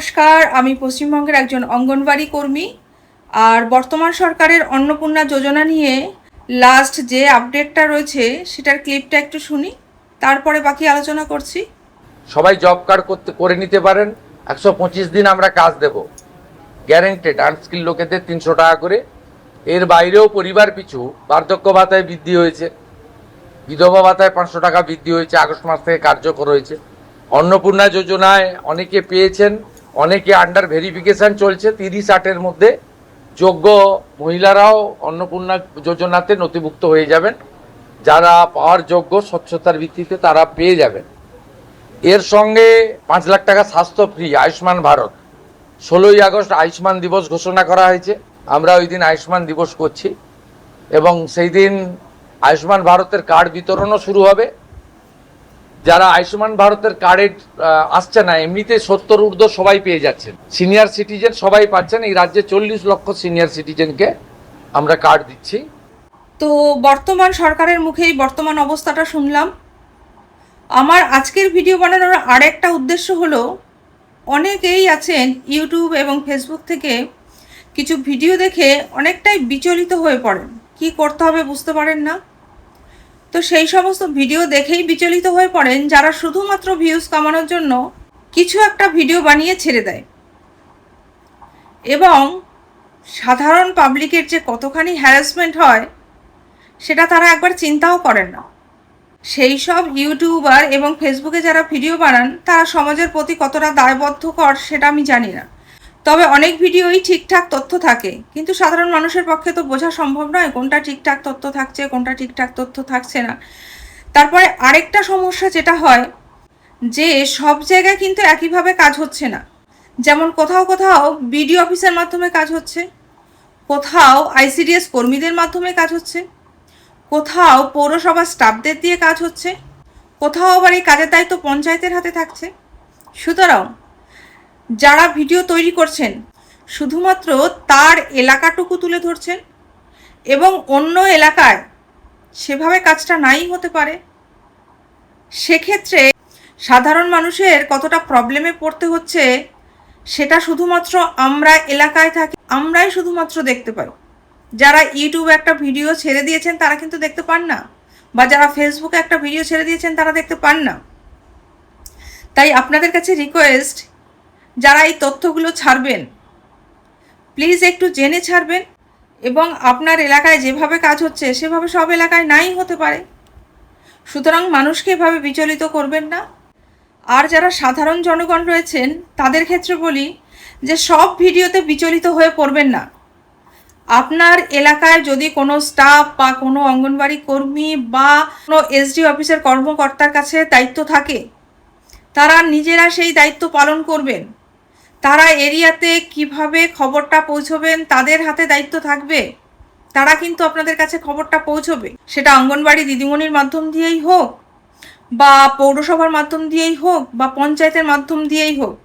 নমস্কার, আমি পশ্চিমবঙ্গের একজন অঙ্গনওয়াড়ি কর্মী। আর বর্তমান সরকারের অন্নপূর্ণা যোজনা নিয়ে লাস্ট যে আপডেটটা রয়েছে সেটার ক্লিপটা একটু শুনি, তারপরে বাকি আলোচনা করছি। সবাই জব কার্ড করে নিতে পারেন। 125 দিন আমরা কাজ দেব, গ্যারেন্টেড। আনস্কিল লোকেদের 300 টাকা করে। এর বাইরেও পরিবার পিছু বার্ধক্য ভাতায় বৃদ্ধি হয়েছে, বিধবা ভাতায় 500 টাকা বৃদ্ধি হয়েছে, আগস্ট মাস থেকে কার্যকর হয়েছে। অন্নপূর্ণা যোজনায় অনেকে পেয়েছেন, অনেকে আন্ডার ভেরিফিকেশন চলছে। 30-8-এর মধ্যে যোগ্য মহিলারাও অন্নপূর্ণা যোজনাতে নথিভুক্ত হয়ে যাবেন। যারা পাওয়ার যোগ্য স্বচ্ছতার ভিত্তিতে তারা পেয়ে যাবেন। এর সঙ্গে 5 লাখ টাকা স্বাস্থ্য ফ্রি, আয়ুষ্মান ভারত। 16ই আগস্ট আয়ুষ্মান দিবস ঘোষণা করা হয়েছে, আমরা ওই দিন আয়ুষ্মান দিবস করছি এবং সেই দিন আয়ুষ্মান ভারতের কার্ড বিতরণও শুরু হবে। যারা আয়ুষ্মান ভারতের কার্ডে আসছে না, এমনিতে 70 ঊর্ধ্ব সবাই পেয়ে যাচ্ছেন। সিনিয়র সিটিজেন সবাই পাচ্ছেন। এই রাজ্যে 40 লক্ষ সিনিয়র সিটিজেনকে আমরা কার্ড দিচ্ছি। তো বর্তমান সরকারের মুখেই বর্তমান অবস্থাটা শুনলাম। আমার আজকের ভিডিও বানানোর আরেকটা উদ্দেশ্য হলো, অনেকেই আছেন ইউটিউব এবং ফেসবুক থেকে কিছু ভিডিও দেখে অনেকটাই বিচলিত হয়ে পড়েন, কি করতে হবে বুঝতে পারেন না। তো সেই সমস্ত ভিডিও দেখেই বিচলিত হয়ে পড়েন যারা শুধুমাত্র ভিউজ কামানোর জন্য কিছু একটা ভিডিও বানিয়ে ছেড়ে দেয়, এবং সাধারণ পাবলিকের যে কতখানি হ্যারাসমেন্ট হয় সেটা তারা একবার চিন্তাও করেন না। সেই সব ইউটিউবার এবং ফেসবুকে যারা ভিডিও বানান তারা সমাজের প্রতি কতটা দায়বদ্ধকর সেটা আমি জানি না, তবে অনেক ভিডিওই ঠিকঠাক তথ্য থাকে, কিন্তু সাধারণ মানুষের পক্ষে তো বোঝা সম্ভব নয় কোনটা ঠিকঠাক তথ্য থাকছে কোনটা ঠিকঠাক তথ্য থাকছে না। তারপরে আরেকটা সমস্যা যেটা হয়, যে সব জায়গায় কিন্তু একইভাবে কাজ হচ্ছে না। যেমন কোথাও কোথাও বিডিও অফিসের মাধ্যমে কাজ হচ্ছে, কোথাও আইসিডিএস কর্মীদের মাধ্যমে কাজ হচ্ছে, কোথাও পৌরসভার স্টাফদের দিয়ে কাজ হচ্ছে, কোথাও আবার এই কাজের দায়িত্ব পঞ্চায়েতের হাতে থাকছে। সুতরাং যারা ভিডিও তৈরি করছেন শুধুমাত্র তার এলাকাটুকু তুলে ধরছেন, এবং অন্য এলাকায় সেভাবে কাজটা নাই হতে পারে। সেক্ষেত্রে সাধারণ মানুষের কতটা প্রবলেমে পড়তে হচ্ছে সেটা শুধুমাত্র আমরা এলাকায় থাকি আমরাই শুধুমাত্র দেখতে পাই। যারা ইউটিউবে একটা ভিডিও ছেড়ে দিয়েছেন তারা কিন্তু দেখতে পান না, বা যারা ফেসবুকে একটা ভিডিও ছেড়ে দিয়েছেন তারা দেখতে পান না। তাই আপনাদের কাছে রিকোয়েস্ট, যারা এই তথ্যগুলো ছাড়বেন প্লিজ একটু জেনে ছাড়বেন, এবং আপনার এলাকায় যেভাবে কাজ হচ্ছে সেভাবে সব এলাকায় নাই হতে পারে। সুতরাং মানুষকে এভাবে বিচলিত করবেন না। আর যারা সাধারণ জনগণ রয়েছেন তাদের ক্ষেত্রে বলি যে সব ভিডিওতে বিচলিত হয়ে পড়বেন না। আপনার এলাকায় যদি কোনো স্টাফ বা কোনো অঙ্গনওয়াড়ি কর্মী বা কোনো এসডি অফিসের কর্মকর্তার কাছে দায়িত্ব থাকে, তারা নিজেরা সেই দায়িত্ব পালন করবেন। তারা এরিয়াতে কিভাবে খবরটা পৌঁছবেন তাদের হাতে দায়িত্ব থাকবে। তারা কিন্তু আপনাদের কাছে খবরটা পৌঁছবে, সেটা অঙ্গনওয়াড়ি দিদিমণির মাধ্যম দিয়েই হোক, বা পৌরসভার মাধ্যম দিয়েই হোক, বা পঞ্চায়েতের মাধ্যম দিয়েই হোক।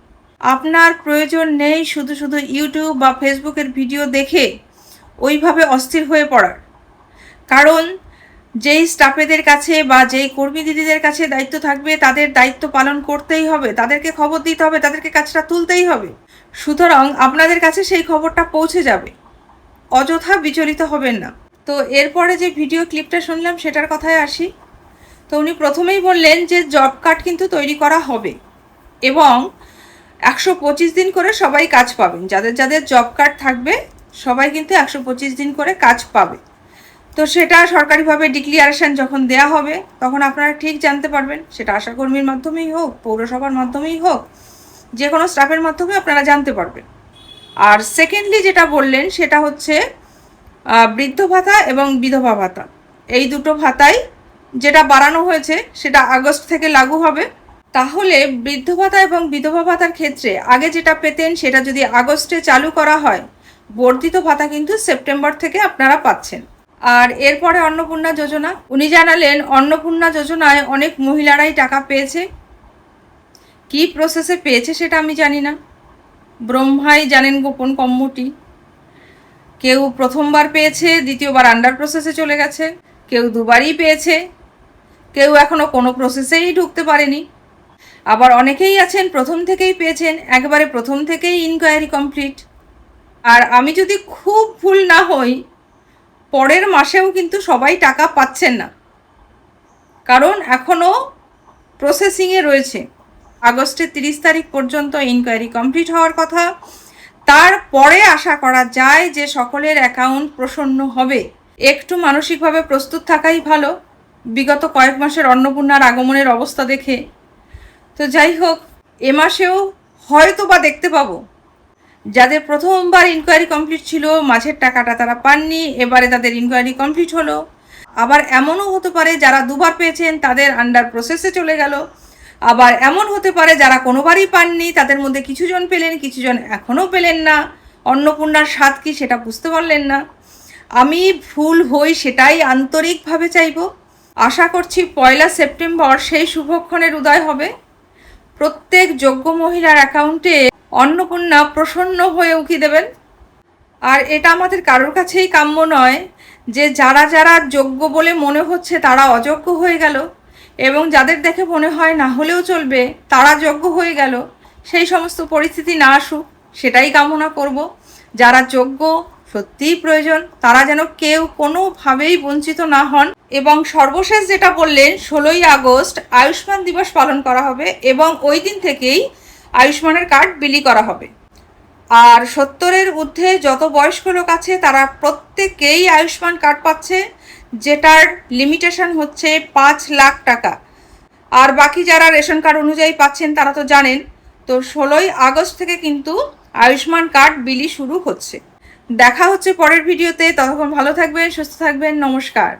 আপনার প্রয়োজন নেই শুধু শুধু ইউটিউব বা ফেসবুকের ভিডিও দেখে ওইভাবে অস্থির হয়ে পড়ার। কারণ যেই স্টাফেদের কাছে বা যেই কর্মী দিদিদের কাছে দায়িত্ব থাকবে তাদের দায়িত্ব পালন করতেই হবে, তাদেরকে খবর দিতে হবে, তাদেরকে কাজটা তুলতেই হবে। সুতরাং আপনাদের কাছে সেই খবরটা পৌঁছে যাবে, অযথা বিচলিত হবেন না। তো এরপরে যে ভিডিও ক্লিপটা শুনলাম সেটার কথায় আসি। তো উনি প্রথমেই বললেন যে জব কার্ড কিন্তু তৈরি করা হবে, এবং 125 দিন করে সবাই কাজ পাবেন। যাদের যাদের জব কার্ড থাকবে সবাই কিন্তু 125 দিন করে কাজ পাবে। তো সেটা সরকারিভাবে ডিক্লিয়ারেশন যখন দেয়া হবে তখন আপনারা ঠিক জানতে পারবেন, সেটা আশাকর্মীর মাধ্যমেই হোক, পৌরসভার মাধ্যমেই হোক, যে কোনো স্টাফের মাধ্যমে আপনারা জানতে পারবেন। আর সেকেন্ডলি যেটা বললেন সেটা হচ্ছে বৃদ্ধ ভাতা এবং বিধবা ভাতা, এই দুটো ভাতাই যেটা বাড়ানো হয়েছে সেটা আগস্ট থেকে লাগু হবে। তাহলে বৃদ্ধ ভাতা এবং বিধবা ভাতার ক্ষেত্রে আগে যেটা পেতেন সেটা যদি আগস্টে চালু করা হয়, বর্ধিত ভাতা কিন্তু সেপ্টেম্বর থেকে আপনারা পাচ্ছেন। আর এরপরে অন্নপূর্ণা যোজনা, উনি জানালেন অন্নপূর্ণা যোজনায় অনেক মহিলারাই টাকা পেয়েছে। কি প্রসেসে পেয়েছে সেটা আমি জানি না, ব্রহ্মাই জানেন গোপন কম্মটি। কেউ প্রথমবার পেয়েছে, দ্বিতীয়বার আন্ডার প্রসেসে চলে গেছে, কেউ দুবারই পেয়েছে, কেউ এখনও কোনো প্রসেসেই ঢুকতে পারেনি। আবার অনেকেই আছেন প্রথম থেকেই পেয়েছেন, একেবারে প্রথম থেকেই ইনকোয়ারি কমপ্লিট। আর আমি যদি খুব ভুল না হই, পরের মাসেও কিন্তু সবাই টাকা পাচ্ছেন না, কারণ এখনও প্রসেসিংয়ে রয়েছে। আগস্টের 30 তারিখ পর্যন্ত ইনকোয়ারি কমপ্লিট হওয়ার কথা। তারপরে আশা করা যায় যে সকলের অ্যাকাউন্ট প্রসন্ন হবে। একটু মানসিকভাবে প্রস্তুত থাকাই ভালো, বিগত কয়েক মাসের অন্নপূর্ণার আগমনের অবস্থা দেখে। তো যাই হোক, এ মাসেও হয়তো বা দেখতে পাবো যাদের প্রথমবার ইনকোয়ারি কমপ্লিট ছিল, মাঝের টাকাটা তারা পাননি, এবারে তাদের ইনকোয়ারি কমপ্লিট হলো। আবার এমনও হতে পারে যারা দুবার পেয়েছেন তাদের আন্ডার প্রসেসে চলে গেল। আবার এমন হতে পারে যারা কোনোবারই পাননি, তাদের মধ্যে কিছুজন পেলেন, কিছুজন এখনও পেলেন না। অন্নপূর্ণার স্বাদ কি সেটা বুঝতে পারলেন না। আমি ভুল হই সেটাই আন্তরিকভাবে চাইব। আশা করছি 1 সেপ্টেম্বর সেই শুভক্ষণের উদয় হবে। প্রত্যেক যোগ্য মহিলার অ্যাকাউন্টে অন্নপূর্ণা প্রসন্ন হয়ে উকি দেবেন। আর এটা আমাদের কারোর কাছেই কাম্য নয় যে যারা যারা যোগ্য বলে মনে হচ্ছে তারা অযোগ্য হয়ে গেল, এবং যাদের দেখে মনে হয় না হলেও চলবে তারা যোগ্য হয়ে গেল। সেই সমস্ত পরিস্থিতি না আসুক, সেটাই কামনা করব। যারা যোগ্য সত্যিই প্রয়োজন, তারা যেন কেউ কোনোভাবেই বঞ্চিত না হন। এবং সর্বশেষ যেটা বললেন, 16ই আগস্ট আয়ুষ্মান দিবস পালন করা হবে এবং ওই দিন থেকেই আয়ুষ্মানের কার্ড বিলি করা হবে। আর 70-এর ঊর্ধ্বে যত বয়স্ক লোক আছে তারা প্রত্যেকেই আয়ুষ্মান কার্ড পাচ্ছে, যেটার লিমিটেশন হচ্ছে 5 লাখ টাকা। আর বাকি যারা রেশন কার্ড অনুযায়ী পাচ্ছেন তারা তো জানেন। তো 16ই আগস্ট থেকে কিন্তু আয়ুষ্মান কার্ড বিলি শুরু হচ্ছে। দেখা হচ্ছে পরের ভিডিওতে। ততক্ষণ ভালো থাকবেন, সুস্থ থাকবেন। নমস্কার।